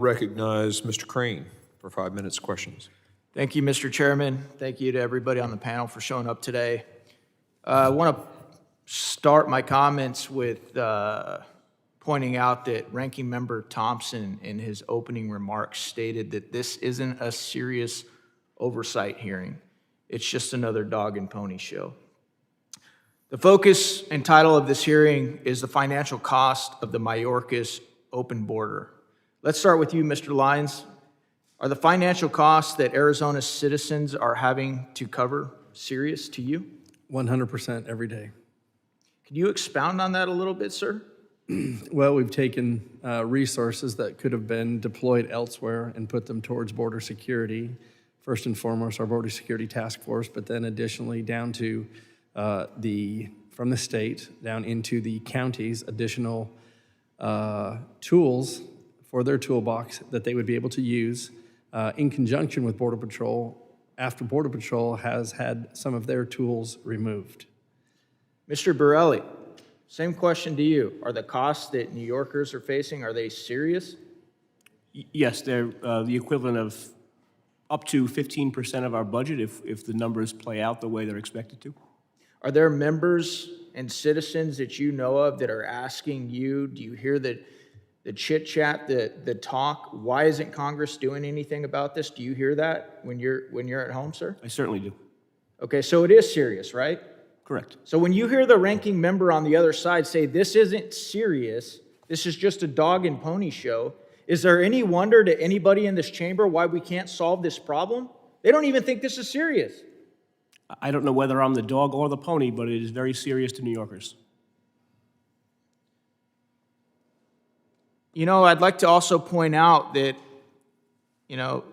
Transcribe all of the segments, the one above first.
Recognize Mr. Crane for 5 minutes questions. Thank you, Mr. Chairman. Thank you to everybody on the panel for showing up today. I want to start my comments with pointing out that Ranking Member Thompson, in his opening remarks, stated that this isn't a serious oversight hearing. It's just another dog and pony show. The focus and title of this hearing is the financial cost of the Mayorkas open border. Let's start with you, Mr. Lyons. Are the financial costs that Arizona's citizens are having to cover serious to you? 100% every day. Can you expound on that a little bit, sir? Well, we've taken resources that could have been deployed elsewhere and put them towards border security. First and foremost, our border security task force, but then additionally down to from the state down into the counties, additional tools for their toolbox that they would be able to use in conjunction with Border Patrol after Border Patrol has had some of their tools removed. Mr. Borelli, same question to you. Are the costs that New Yorkers are facing, are they serious? Yes, they're the equivalent of up to 15% of our budget if the numbers play out the way they're expected to. Are there members and citizens that you know of that are asking you, do you hear the chit-chat, the talk, why isn't Congress doing anything about this? Do you hear that when you're at home, sir? I certainly do. Okay, so it is serious, right? Correct. So when you hear the ranking member on the other side say this isn't serious, this is just a dog and pony show, is there any wonder to anybody in this chamber why we can't solve this problem? They don't even think this is serious. I don't know whether I'm the dog or the pony, but it is very serious to New Yorkers. You know, I'd like to also point out that, you know,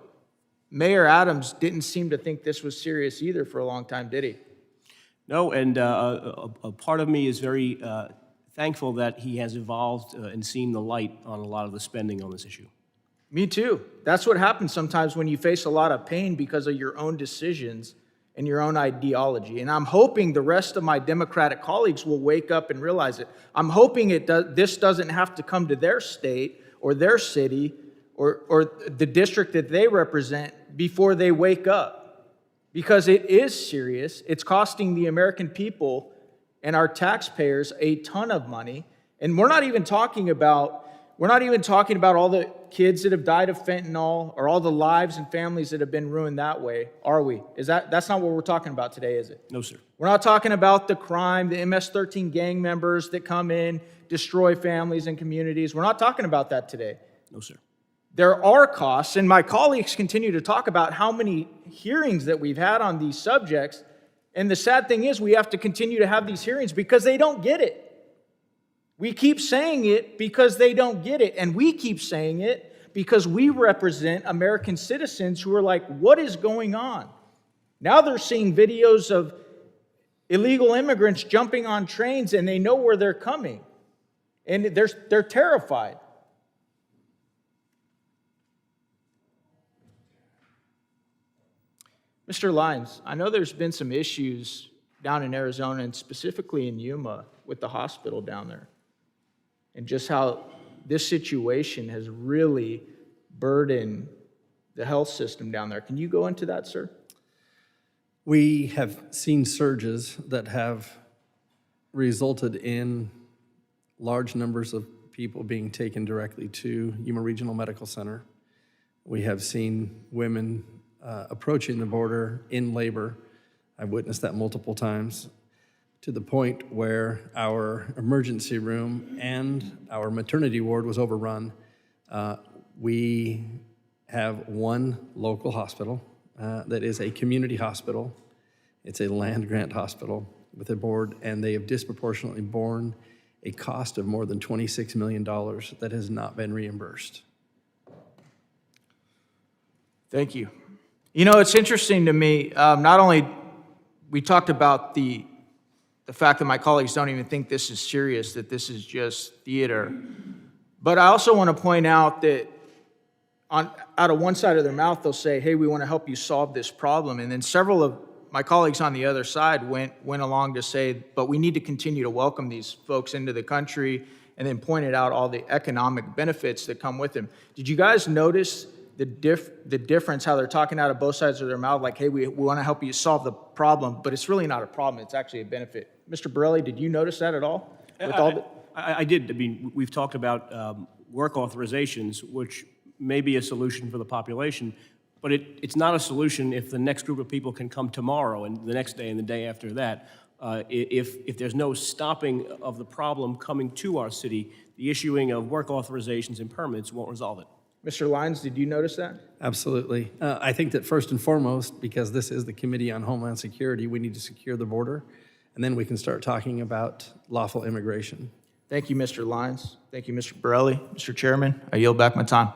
Mayor Adams didn't seem to think this was serious either for a long time, did he? No, and a part of me is very thankful that he has evolved and seen the light on a lot of the spending on this issue. Me too. That's what happens sometimes when you face a lot of pain because of your own decisions and your own ideology. And I'm hoping the rest of my Democratic colleagues will wake up and realize it. I'm hoping this doesn't have to come to their state or their city or the district that they represent before they wake up. Because it is serious. It's costing the American people and our taxpayers a ton of money. And we're not even talking about all the kids that have died of fentanyl or all the lives and families that have been ruined that way, are we? That's not what we're talking about today, is it? No, sir. We're not talking about the crime, the MS-13 gang members that come in, destroy families and communities. We're not talking about that today. No, sir. There are costs, and my colleagues continue to talk about how many hearings that we've had on these subjects, and the sad thing is we have to continue to have these hearings because they don't get it. We keep saying it because they don't get it, and we keep saying it because we represent American citizens who are like, what is going on? Now they're seeing videos of illegal immigrants jumping on trains, and they know where they're coming, and they're terrified. Mr. Lyons, I know there's been some issues down in Arizona and specifically in Yuma with the hospital down there, and just how this situation has really burdened the health system down there. Can you go into that, sir? We have seen surges that have resulted in large numbers of people being taken directly to Yuma Regional Medical Center. We have seen women approaching the border in labor. I've witnessed that multiple times, to the point where our emergency room and our maternity ward was overrun. We have one local hospital that is a community hospital. It's a land grant hospital with a board, and they have disproportionately borne a cost of more than $26 million that has not been reimbursed. Thank you. You know, it's interesting to me, not only we talked about the fact that my colleagues don't even think this is serious, that this is just theater, but I also want to point out that out of one side of their mouth, they'll say, hey, we want to help you solve this problem. And then several of my colleagues on the other side went along to say, but we need to continue to welcome these folks into the country and then pointed out all the economic benefits that come with them. Did you guys notice the difference, how they're talking out of both sides of their mouth, like, hey, we want to help you solve the problem, but it's really not a problem, it's actually a benefit. Mr. Borelli, did you notice that at all? With all the, I did. I mean, we've talked about work authorizations, which may be a solution for the population, but it's not a solution if the next group of people can come tomorrow and the next day and the day after that. If there's no stopping of the problem coming to our city, the issuing of work authorizations and permits won't resolve it. Mr. Lyons, did you notice that? Absolutely. I think that first and foremost, because this is the Committee on Homeland Security, we need to secure the border, and then we can start talking about lawful immigration. Thank you, Mr. Lyons. Thank you, Mr. Borelli. Mr. Chairman, I yield back my time.